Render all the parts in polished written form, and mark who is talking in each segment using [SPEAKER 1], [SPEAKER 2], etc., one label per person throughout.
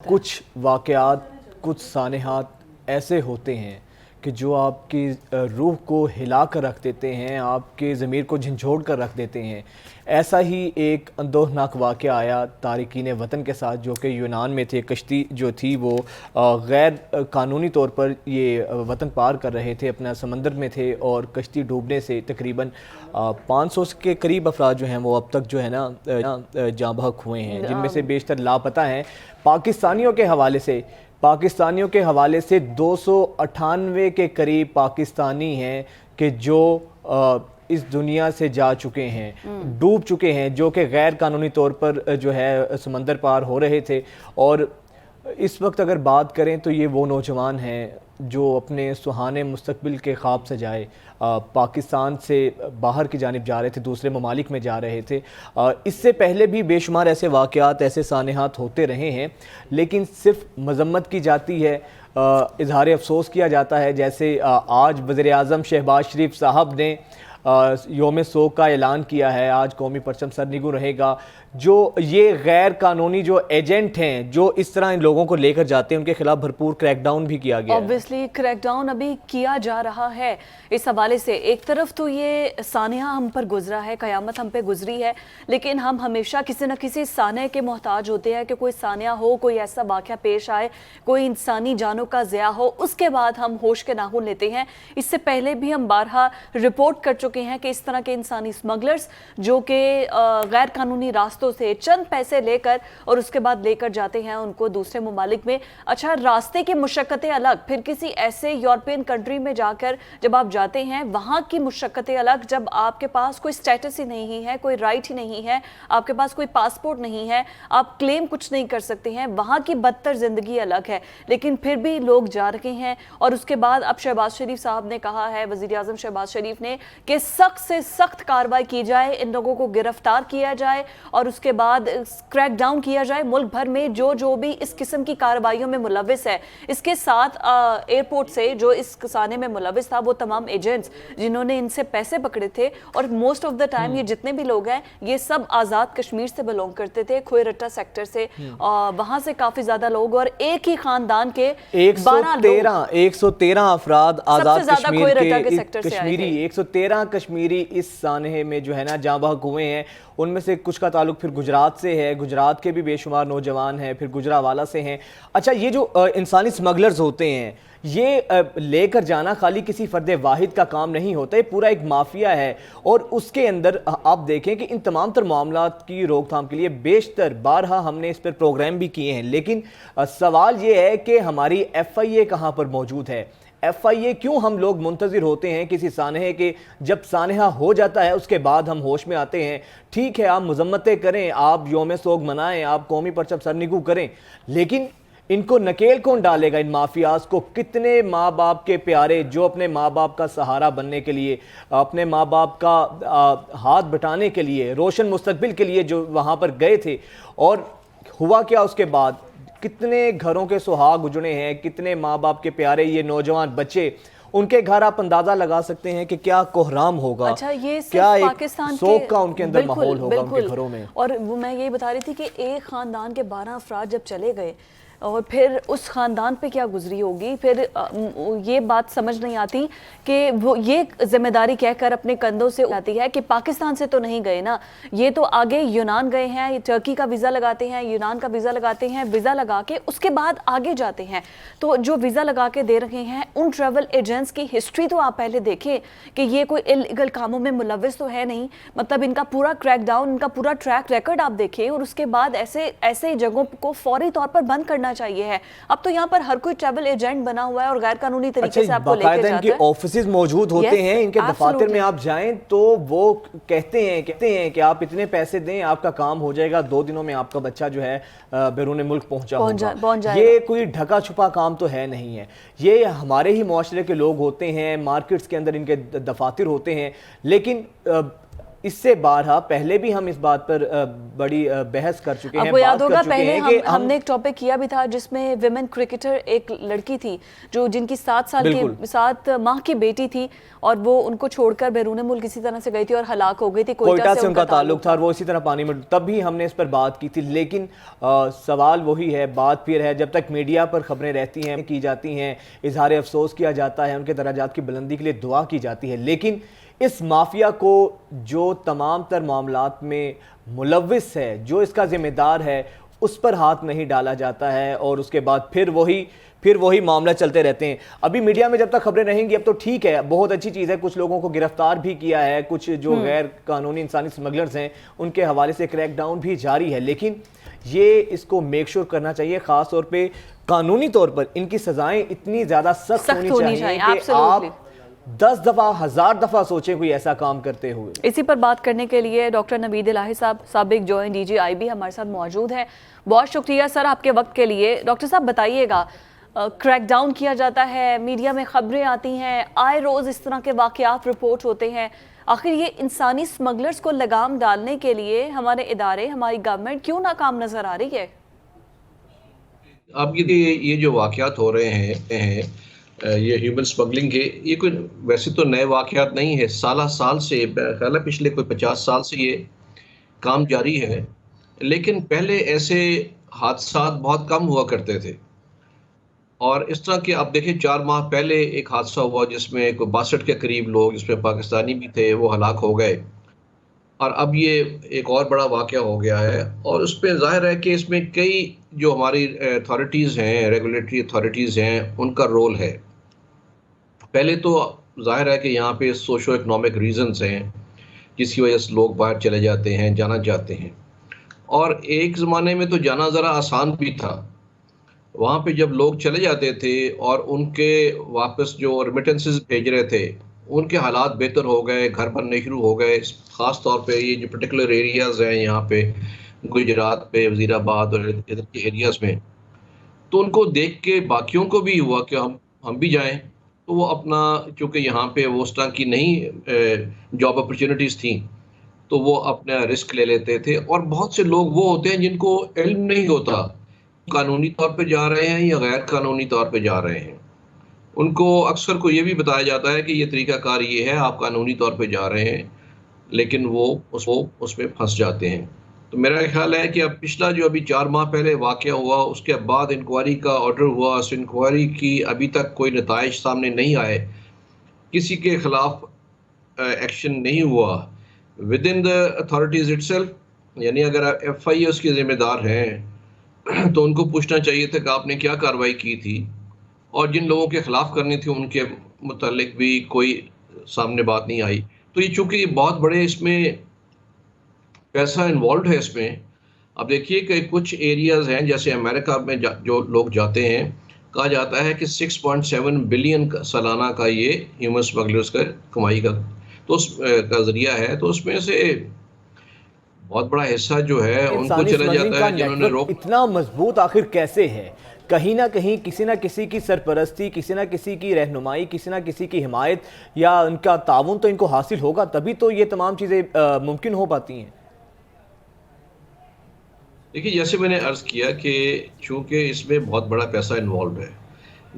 [SPEAKER 1] کچھ واقعات، کچھ سانحات ایسے ہوتے ہیں کہ جو آپ کی روح کو ہلا کر رکھ دیتے ہیں، آپ کے ضمیر کو جھنجھوڑ کر رکھ دیتے ہیں۔ ایسا ہی ایک اندوہناک واقعہ آیا تارکین وطن کے ساتھ جو کہ یونان میں تھے۔ کشتی جو تھی وہ غیر قانونی طور پر یہ وطن پار کر رہے تھے، اپنا سمندر میں تھے، اور کشتی ڈوبنے سے تقریباً 500 کے قریب افراد جو ہیں وہ اب تک جو ہے نا جاں بحق ہوئے ہیں، جن میں سے بیشتر لاپتہ ہیں۔ پاکستانیوں کے حوالے سے 298 کے قریب پاکستانی ہیں کہ جو اس دنیا سے جا چکے ہیں، ڈوب چکے ہیں، جو کہ غیر قانونی طور پر جو ہے سمندر پار ہو رہے تھے۔ اور اس وقت اگر بات کریں تو یہ وہ نوجوان ہیں جو اپنے سہانے مستقبل کے خواب سجائے پاکستان سے باہر کی جانب جا رہے تھے، دوسرے ممالک میں جا رہے تھے۔ اس سے پہلے بھی بے شمار ایسے واقعات، ایسے سانحات ہوتے رہے ہیں، لیکن صرف مذمت کی جاتی ہے، اظہار افسوس کیا جاتا ہے۔ جیسے آج وزیر اعظم شہباز شریف صاحب نے یوم سوگ کا اعلان کیا ہے، آج قومی پرچم سرنگوں رہے گا۔ جو یہ غیر قانونی جو ایجنٹ ہیں جو اس طرح ان لوگوں کو لے کر جاتے ہیں، ان کے خلاف بھرپور کریک ڈاؤن بھی کیا گیا ہے۔
[SPEAKER 2] obviously کریک ڈاؤن ابھی کیا جا رہا ہے۔ اس حوالے سے ایک طرف تو یہ سانحہ ہم پر گزرا ہے، قیامت ہم پہ گزری ہے، لیکن ہم ہمیشہ کسی نہ کسی سانحے کے محتاج ہوتے ہیں کہ کوئی سانحہ ہو، کوئی ایسا واقعہ پیش آئے، کوئی انسانی جانوں کا ضیاع ہو، اس کے بعد ہم ہوش کے ناخن لیتے ہیں۔ اس سے پہلے بھی ہم بارہا رپورٹ کر چکے ہیں کہ اس طرح کے انسانی اسمگلرز جو کہ غیر قانونی راستوں سے چند پیسے لے کر اور اس کے بعد لے کر جاتے ہیں ان کو دوسرے ممالک میں۔ اچھا، راستے کی مشقتیں الگ، پھر کسی ایسے یورپین کنٹری میں جا کر جب آپ جاتے ہیں وہاں کی مشقتیں الگ، جب آپ کے پاس کوئی سٹیٹس ہی نہیں ہے، کوئی رائٹ ہی نہیں ہے، آپ کے پاس کوئی پاسپورٹ نہیں ہے، آپ کلیم کچھ نہیں کر سکتے ہیں، وہاں کی بدتر زندگی الگ ہے، لیکن پھر بھی لوگ جا رہے ہیں۔ اور اس کے بعد اب شہباز شریف صاحب نے کہا ہے، وزیر اعظم شہباز شریف نے، کہ سخت سے سخت کارروائی کی جائے، ان لوگوں کو گرفتار کیا جائے اور اس کے بعد کریک ڈاؤن کیا جائے۔ ملک بھر میں جو بھی اس قسم کی کارروائیوں میں ملوث ہے، اس کے ساتھ ایئرپورٹ سے جو اس سانے میں ملوث تھا، وہ تمام ایجنٹس جنہوں نے ان سے پیسے پکڑے تھے، اور موسٹ آف دا ٹائم یہ جتنے بھی لوگ ہیں یہ سب آزاد کشمیر سے بلونگ کرتے تھے، کھوئے رٹا سیکٹر سے، وہاں سے کافی زیادہ لوگ، اور ایک ہی خاندان کے
[SPEAKER 1] 113 افراد آزاد کشمیر کے
[SPEAKER 2] کشمیری
[SPEAKER 1] 113 کشمیری اس سانحے میں جو ہے نا جاں بحق ہوئے ہیں۔ ان میں سے کچھ کا تعلق پھر گجرات سے ہے، گجرات کے بھی بے شمار نوجوان ہیں، پھر گجرانوالہ سے ہیں۔ اچھا، یہ جو انسانی سمگلرز ہوتے ہیں، یہ لے کر جانا خالی کسی فرد واحد کا کام نہیں ہوتا، یہ پورا ایک مافیا ہے، اور اس کے اندر آپ دیکھیں کہ ان تمام تر معاملات کی روک تھام کے لیے بیشتر بارہا ہم نے اس پر پروگرام بھی کیے ہیں، لیکن سوال یہ ہے کہ ہماری ایف آئی اے کہاں پر موجود ہے؟ ایف آئی اے کیوں ہم لوگ منتظر ہوتے ہیں کسی سانحے کے؟ جب سانحہ ہو جاتا ہے اس کے بعد ہم ہوش میں آتے ہیں۔ ٹھیک ہے، آپ مذمتیں کریں، آپ یوم سوگ منائیں، آپ قومی پرچم سرنگوں کریں، لیکن ان کو نکیل کون ڈالے گا؟ ان مافیاز کو کتنے ماں باپ کے پیارے جو اپنے ماں باپ کا سہارا بننے کے لیے، اپنے ماں باپ کا ہاتھ بٹانے کے لیے، روشن مستقبل کے لیے جو وہاں پر گئے تھے، اور ہوا کیا اس کے بعد؟ کتنے گھروں کے سہاگ اجڑے ہیں، کتنے ماں باپ کے پیارے یہ نوجوان بچے، ان کے گھر آپ اندازہ لگا سکتے ہیں کہ کیا کوہرام ہوگا، کیا ایک سوگ کا ان کے اندر ماحول ہوگا ان کے گھروں میں۔
[SPEAKER 2] اور میں یہ بتا رہی تھی کہ ایک خاندان کے 12 افراد جب چلے گئے، اور پھر اس خاندان پہ کیا گزری ہوگی، پھر یہ بات سمجھ نہیں آتی کہ وہ یہ ذمہ داری کہہ کر اپنے کندھوں سے اٹھاتی ہے کہ پاکستان سے تو نہیں گئے نا، یہ تو آگے یونان گئے ہیں، یہ ترکی کا ویزا لگاتے ہیں، یونان کا ویزا لگاتے ہیں، ویزا لگا کے اس کے بعد آگے جاتے ہیں۔ تو جو ویزا لگا کے دے رہے ہیں ان ٹریول ایجنٹس کی ہسٹری تو آپ پہلے دیکھیں کہ یہ کوئی انلیگل کاموں میں ملوث تو ہے نہیں، مطلب ان کا پورا کریک ڈاؤن، ان کا پورا ٹریک ریکارڈ آپ دیکھیں، اور اس کے بعد ایسے جگہوں کو فوری طور پر بند کرنا چاہیے ہے۔ اب تو یہاں پر ہر کوئی ٹریول ایجنٹ بنا ہوا ہے اور غیر قانونی طریقے سے آپ کو لے کے جاتا ہے۔
[SPEAKER 1] باقاعدہ ان کے آفیسز موجود ہوتے ہیں، ان کے دفاتر میں آپ جائیں تو وہ کہتے ہیں کہ آپ اتنے پیسے دیں، آپ کا کام ہو جائے گا، 2 دنوں میں آپ کا بچہ جو ہے بیرون ملک پہنچا ہوگا۔ یہ کوئی ڈھکا چھپا کام تو ہے نہیں ہے، یہ ہمارے ہی معاشرے کے لوگ ہوتے ہیں، مارکیٹس کے اندر ان کے دفاتر ہوتے ہیں، لیکن اس سے بارہا پہلے بھی ہم اس بات پر بڑی بحث کر چکے ہیں.
[SPEAKER 2] آپ کو یاد ہوگا پہلے ہم نے
[SPEAKER 1] کہ
[SPEAKER 2] ایک ٹاپک کیا بھی تھا جس میں ویمن کرکٹر ایک لڑکی تھی جن کی 7 ماہ کی بیٹی تھی اور وہ ان کو چھوڑ کر بیرون ملک کسی طرح سے گئی تھی اور ہلاک ہو گئی تھی.
[SPEAKER 1] کوئٹہ سے ان کا تعلق تھا اور وہ اسی طرح پانی میں, تب بھی ہم نے اس پر بات کی تھی. لیکن سوال وہی ہے, بات پھر ہے, جب تک میڈیا پر خبریں رہتی ہیں, کی جاتی ہیں, اظہار افسوس کیا جاتا ہے, ان کے درجات کی بلندی کے لیے دعا کی جاتی ہے, لیکن اس مافیا کو جو تمام تر معاملات میں ملوث ہے, جو اس کا ذمہ دار ہے, اس پر ہاتھ نہیں ڈالا جاتا ہے, اور اس کے بعد پھر وہی معاملہ چلتے رہتے ہیں. ابھی میڈیا میں جب تک خبریں رہیں گی اب تو ٹھیک ہے, بہت اچھی چیز ہے, کچھ لوگوں کو گرفتار بھی کیا ہے, کچھ جو غیر قانونی انسانی سمگلرز ہیں ان کے حوالے سے کریک ڈاؤن بھی جاری ہے, لیکن یہ اس کو میک شور کرنا چاہیے, خاص طور پہ قانونی طور پر ان کی سزائیں اتنی زیادہ سخت ہونی چاہیے کہ آپ 10 دفعہ 1000 دفعہ سوچیں کوئی ایسا کام کرتے ہوئے.
[SPEAKER 2] اسی پر بات کرنے کے لیے ڈاکٹر نوید الہی صاحب, سابق جوائنٹ DGIB ہمارے ساتھ موجود ہیں. بہت شکریہ سر آپ کے وقت کے لیے. ڈاکٹر صاحب بتائیے گا, کریک ڈاؤن کیا جاتا ہے, میڈیا میں خبریں آتی ہیں, آئے روز اس طرح کے واقعات رپورٹ ہوتے ہیں, آخر یہ انسانی سمگلرز کو لگام ڈالنے کے لیے ہمارے ادارے, ہماری گورنمنٹ کیوں ناکام نظر آ رہی ہے؟
[SPEAKER 3] آپ یہ جو واقعات ہو رہے ہیں یہ ہیومن سمگلنگ کے, یہ کوئی ویسے تو نئے واقعات نہیں ہے, سال سے خیال ہے پچھلے کوئی 50 سال سے یہ کام جاری ہے, لیکن پہلے ایسے حادثات بہت کم ہوا کرتے تھے. اور اس طرح کے آپ دیکھیں 4 ماہ پہلے ایک حادثہ ہوا جس میں کوئی 62 کے قریب لوگ, جس میں پاکستانی بھی تھے, وہ ہلاک ہو گئے. اور اب یہ ایک اور بڑا واقعہ ہو گیا ہے, اور اس پہ ظاہر ہے کہ اس میں کئی جو ہماری اتھارٹیز ہیں, ریگولیٹری اتھارٹیز ہیں, ان کا رول ہے. پہلے تو ظاہر ہے کہ یہاں پہ سوشو اکنامک ریزنز ہیں جس کی وجہ سے لوگ باہر چلے جاتے ہیں, جانا چاہتے ہیں. اور ایک زمانے میں تو جانا ذرا آسان بھی تھا, وہاں پہ جب لوگ چلے جاتے تھے اور ان کے واپس جو ریمیٹنسز بھیج رہے تھے ان کے حالات بہتر ہو گئے, گھر بننے شروع ہو گئے. خاص طور پہ یہ جو پرٹیکولر ایریاز ہیں یہاں پہ گجرات پہ, وزیر آباد اور ادھر کے ایریاز میں, تو ان کو دیکھ کے باقیوں کو بھی ہوا کہ ہم بھی جائیں. تو وہ اپنا, چونکہ یہاں پہ وہ اس طرح کی نہیں جاب اپرچونیٹیز تھیں, تو وہ اپنا رسک لے لیتے تھے. اور بہت سے لوگ وہ ہوتے ہیں جن کو علم نہیں ہوتا قانونی طور پہ جا رہے ہیں یا غیر قانونی طور پہ جا رہے ہیں. ان کو اکثر کو یہ بھی بتایا جاتا ہے کہ یہ طریقہ کار یہ ہے, آپ قانونی طور پہ جا رہے ہیں, لیکن وہ اس میں پھنس جاتے ہیں. تو میرا خیال ہے کہ اب پچھلا جو ابھی 4 ماہ پہلے واقعہ ہوا, اس کے بعد انکوائری کا آرڈر ہوا, اس انکوائری کی ابھی تک کوئی نتائج سامنے نہیں آئے, کسی کے خلاف ایکشن نہیں ہوا with in the authorities it self. یعنی اگر FIA اس کے ذمہ دار ہیں تو ان کو پوچھنا چاہیے تھا کہ آپ نے کیا کارروائی کی تھی, اور جن لوگوں کے خلاف کرنی تھی ان کے متعلق بھی کوئی سامنے بات نہیں آئی. تو یہ چونکہ یہ بہت بڑے اس میں پیسہ انوالوڈ ہے اس میں. اب دیکھیے کہ کچھ ایریاز ہیں جیسے امریکہ میں جو لوگ جاتے ہیں, کہا جاتا ہے کہ 6.7 بلین سالانہ کا یہ ہیومن سمگلرز کا کمائی کا تو اس کا ذریعہ ہے. تو اس میں سے بہت بڑا حصہ جو ہے ان کو چلا جاتا ہے جنہوں نے روک.
[SPEAKER 1] اتنا مضبوط آخر کیسے ہے؟ کہیں نہ کہیں کسی نہ کسی کی سرپرستی, کسی نہ کسی کی رہنمائی, کسی نہ کسی کی حمایت یا ان کا تعاون تو ان کو حاصل ہوگا, تبھی تو یہ تمام چیزیں ممکن ہو پاتی ہیں.
[SPEAKER 3] دیکھیے جیسے میں نے عرض کیا کہ چونکہ اس میں بہت بڑا پیسہ انوالوڈ ہے,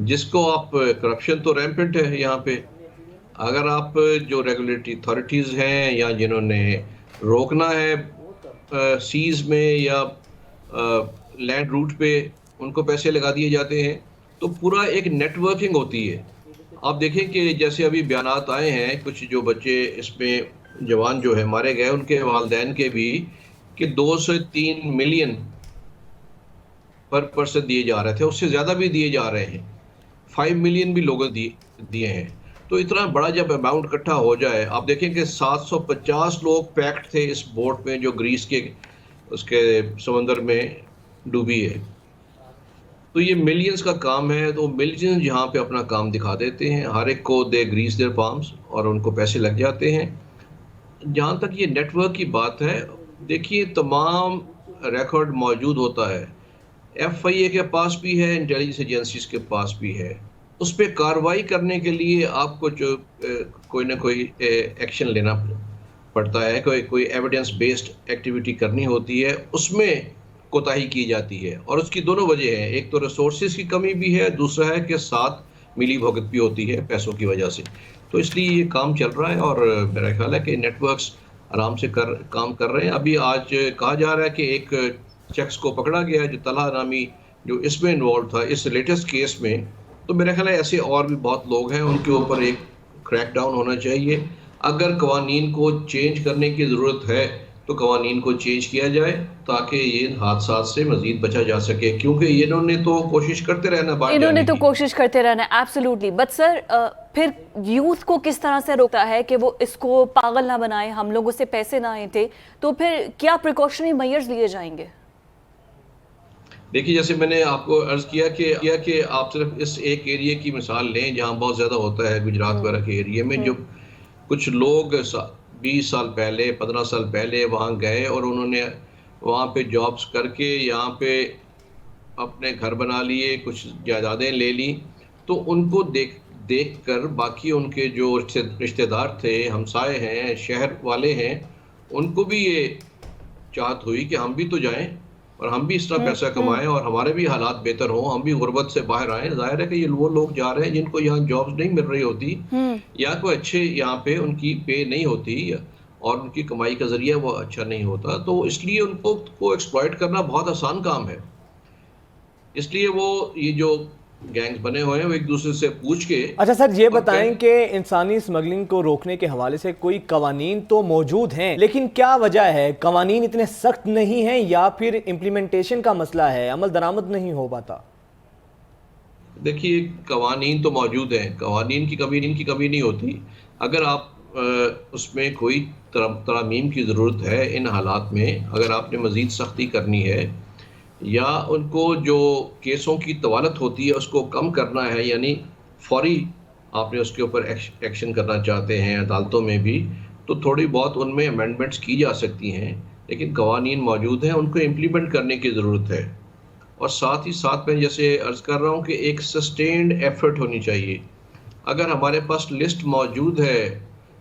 [SPEAKER 3] جس کو آپ کرپشن تو ریمپنٹ ہے یہاں پہ. اگر آپ جو ریگولیٹری اتھارٹیز ہیں یا جنہوں نے روکنا ہے سیز میں یا لینڈ روٹ پہ, ان کو پیسے لگا دیے جاتے ہیں, تو پورا ایک نیٹ ورکنگ ہوتی ہے. آپ دیکھیں کہ جیسے ابھی بیانات آئے ہیں, کچھ جو بچے اس میں جوان جو ہے مارے گئے, ان کے والدین کے بھی کہ 2 سے 3 ملین پر پرسن دیے جا رہے تھے, اس سے زیادہ بھی دیے جا رہے ہیں, 5 ملین بھی لوگوں دیے ہیں. تو اتنا بڑا جب اماؤنٹ اکٹھا ہو جائے, آپ دیکھیں کہ 750 لوگ پیکڈ تھے اس بوٹ میں جو گریس کے اس کے سمندر میں ڈوبی ہے. تو یہ ملینز کا کام ہے, تو ملینز یہاں پہ اپنا کام دکھا دیتے ہیں, ہر ایک کو دے گریس دیئر پامس, اور ان کو پیسے لگ جاتے ہیں. جہاں تک یہ نیٹ ورک کی بات ہے, دیکھیے تمام ریکارڈ موجود ہوتا ہے, FIA کے پاس بھی ہے, انٹیلیجنس ایجنسیز کے پاس بھی ہے. اس پہ کارروائی کرنے کے لیے آپ کو جو کوئی نہ کوئی ایکشن لینا پڑتا ہے، کوئی ایویڈنس بیسڈ ایکٹیویٹی کرنی ہوتی ہے، اس میں کوتاہی کی جاتی ہے، اور اس کی دونوں وجہ ہیں، ایک تو ریسورسز کی کمی بھی ہے، دوسرا ہے کہ ساتھ ملی بھگت بھی ہوتی ہے پیسوں کی وجہ سے. تو اس لیے یہ کام چل رہا ہے، اور میرا خیال ہے کہ نیٹ ورکس آرام سے کام کر رہے ہیں. ابھی آج کہا جا رہا ہے کہ ایک شخص کو پکڑا گیا ہے جو طلحہ نامی، جو اس میں انوالو تھا اس لیٹسٹ کیس میں. تو میرا خیال ہے ایسے اور بھی بہت لوگ ہیں، ان کے اوپر ایک کریک ڈاؤن ہونا چاہیے. اگر قوانین کو چینج کرنے کی ضرورت ہے تو قوانین کو چینج کیا جائے تاکہ یہ حادثات سے مزید بچا جا سکے، کیونکہ انہوں نے تو کوشش کرتے رہنا باہر
[SPEAKER 2] انہوں نے
[SPEAKER 3] جانے
[SPEAKER 2] تو
[SPEAKER 3] کی.
[SPEAKER 2] کوشش کرتے رہنا ہے، ایبسلیوٹلی. بٹ سر پھر یوتھ کو کس طرح سے روکتا ہے کہ وہ اس کو پاگل نہ بنائے؟ ہم لوگوں سے پیسے نہ آئے تھے، تو پھر کیا پریکاشنری میئرز لیے جائیں گے؟
[SPEAKER 3] دیکھیے، جیسے میں نے آپ کو عرض کیا کہ آپ صرف اس ایک ایریے کی مثال لیں جہاں بہت زیادہ ہوتا ہے، گجرات وغیرہ کے ایریے میں، جو کچھ لوگ 20 سال پہلے 15 سال پہلے وہاں گئے اور انہوں نے وہاں پہ جابز کر کے یہاں پہ اپنے گھر بنا لیے، کچھ جائیدادیں لے لی. تو ان کو دیکھ کر باقی ان کے جو رشتہ دار تھے، ہمسائے ہیں، شہر والے ہیں، ان کو بھی یہ چاہت ہوئی کہ ہم بھی تو جائیں اور ہم بھی اس طرح پیسہ کمائیں اور ہمارے بھی حالات بہتر ہوں، ہم بھی غربت سے باہر آئیں. ظاہر ہے کہ یہ وہ لوگ جا رہے ہیں جن کو یہاں جابز نہیں مل رہی ہوتی، یا کوئی اچھے یہاں پہ ان کی پے نہیں ہوتی، اور ان کی کمائی کا ذریعہ وہ اچھا نہیں ہوتا. تو اس لیے ان کو ایکسپلائٹ کرنا بہت آسان کام ہے. اس لیے وہ یہ جو گینگز بنے ہوئے ہیں وہ ایک دوسرے سے پوچھ کے.
[SPEAKER 1] اچھا سر، یہ بتائیں کہ انسانی اسمگلنگ کو روکنے کے حوالے سے کوئی قوانین تو موجود ہیں، لیکن کیا وجہ ہے قوانین اتنے سخت نہیں ہیں، یا پھر امپلیمنٹیشن کا مسئلہ ہے، عمل درآمد نہیں ہو پاتا؟
[SPEAKER 3] دیکھیے، قوانین تو موجود ہیں، قوانین کی کمی نہیں ہوتی. اگر آپ اس میں کوئی ترامیم کی ضرورت ہے ان حالات میں، اگر آپ نے مزید سختی کرنی ہے یا ان کو جو کیسوں کی طوالت ہوتی ہے اس کو کم کرنا ہے، یعنی فوری آپ نے اس کے اوپر ایکشن کرنا چاہتے ہیں عدالتوں میں بھی، تو تھوڑی بہت ان میں امینڈمنٹس کی جا سکتی ہیں. لیکن قوانین موجود ہیں، ان کو امپلیمنٹ کرنے کی ضرورت ہے. اور ساتھ ہی ساتھ میں جیسے عرض کر رہا ہوں کہ ایک سسٹینڈ ایفرٹ ہونی چاہیے. اگر ہمارے پاس لسٹ موجود ہے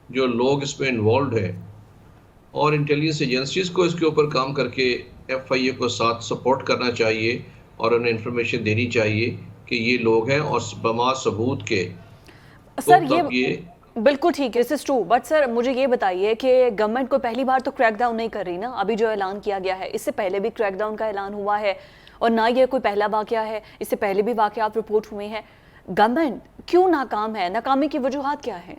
[SPEAKER 3] جو لوگ اس میں انوالوڈ ہیں، اور انٹیلیجنس ایجنسیز کو اس کے اوپر کام کر کے ایف آئی اے کو ساتھ سپورٹ کرنا چاہیے اور انہیں انفارمیشن دینی چاہیے کہ یہ لوگ ہیں، اور بما ثبوت کے.
[SPEAKER 2] سر یہ بالکل ٹھیک ہے، دس از ٹرو. بٹ سر مجھے یہ بتائیے کہ گورنمنٹ کو پہلی بار تو کریک ڈاؤن نہیں کر رہی نا. ابھی جو اعلان کیا گیا ہے، اس سے پہلے بھی کریک ڈاؤن کا اعلان ہوا ہے، اور نہ یہ کوئی پہلا واقعہ ہے، اس سے پہلے بھی واقعات رپورٹ ہوئے ہیں. گورنمنٹ کیوں ناکام ہے؟ ناکامی کی وجوہات کیا ہیں؟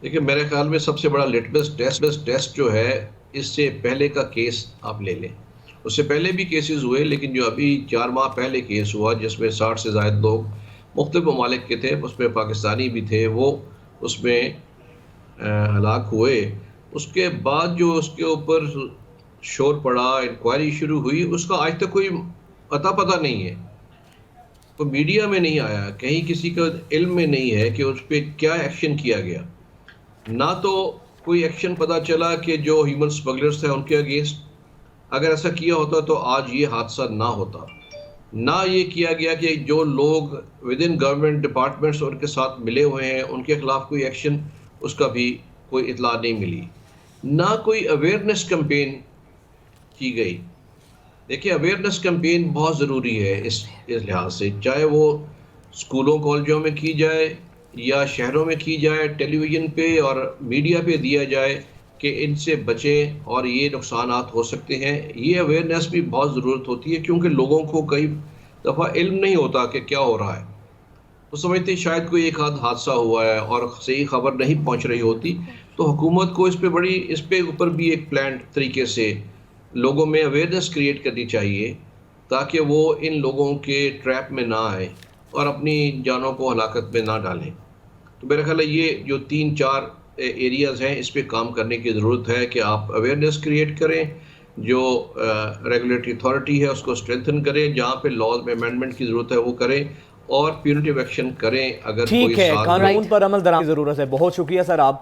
[SPEAKER 3] دیکھیں، میرے خیال میں سب سے بڑا لٹمس ٹیسٹ جو ہے، اس سے پہلے کا کیس آپ لے لیں. اس سے پہلے بھی کیسز ہوئے، لیکن جو ابھی 4 ماہ پہلے کیس ہوا جس میں 60 سے زائد لوگ مختلف ممالک کے تھے، اس میں پاکستانی بھی تھے، وہ اس میں ہلاک ہوئے. اس کے بعد جو اس کے اوپر شور پڑا، انکوائری شروع ہوئی، اس کا آج تک کوئی پتہ نہیں ہے. تو میڈیا میں نہیں آیا، کہیں کسی کا علم میں نہیں ہے کہ اس پہ کیا ایکشن کیا گیا. نہ تو کوئی ایکشن پتہ چلا کہ جو ہیومن اسمگلرز تھے ان کے اگینسٹ، اگر ایسا کیا ہوتا تو آج یہ حادثہ نہ ہوتا. نہ یہ کیا گیا کہ جو لوگ ود ان گورنمنٹ ڈپارٹمنٹس ان کے ساتھ ملے ہوئے ہیں ان کے خلاف کوئی ایکشن، اس کا بھی کوئی اطلاع نہیں ملی. نہ کوئی اویئرنیس کیمپین کی گئی. دیکھیں، اویئرنیس کیمپین بہت ضروری ہے اس لحاظ سے، چاہے وہ اسکولوں کالجوں میں کی جائے یا شہروں میں کی جائے، ٹیلی ویژن پہ اور میڈیا پہ دیا جائے کہ ان سے بچیں اور یہ نقصانات ہو سکتے ہیں. یہ اویئرنیس بھی بہت ضرورت ہوتی ہے، کیونکہ لوگوں کو کئی دفعہ علم نہیں ہوتا کہ کیا ہو رہا ہے. وہ سمجھتے ہیں شاید کوئی ایک آدھ حادثہ ہوا ہے اور صحیح خبر نہیں پہنچ رہی ہوتی. تو حکومت کو اس پہ اوپر بھی ایک پلانڈ طریقے سے لوگوں میں اویئرنیس کریٹ کرنی چاہیے تاکہ وہ ان لوگوں کے ٹریپ میں نہ آئیں اور اپنی جانوں کو ہلاکت میں نہ ڈالیں. تو میرا خیال ہے یہ جو 3-4 ایریاز ہیں، اس پہ کام کرنے کی ضرورت ہے کہ آپ اویئرنیس کریٹ کریں، جو ریگولیٹری اتھارٹی ہے اس کو اسٹرینتھن کریں، جہاں پہ لاز میں امینڈمنٹ کی ضرورت ہے وہ کریں، اور پیونیٹیو ایکشن کریں اگر کوئی
[SPEAKER 1] ٹھیک ہے. قانون پر عمل درآمد کی ضرورت ہے. بہت شکریہ سر آپ کا.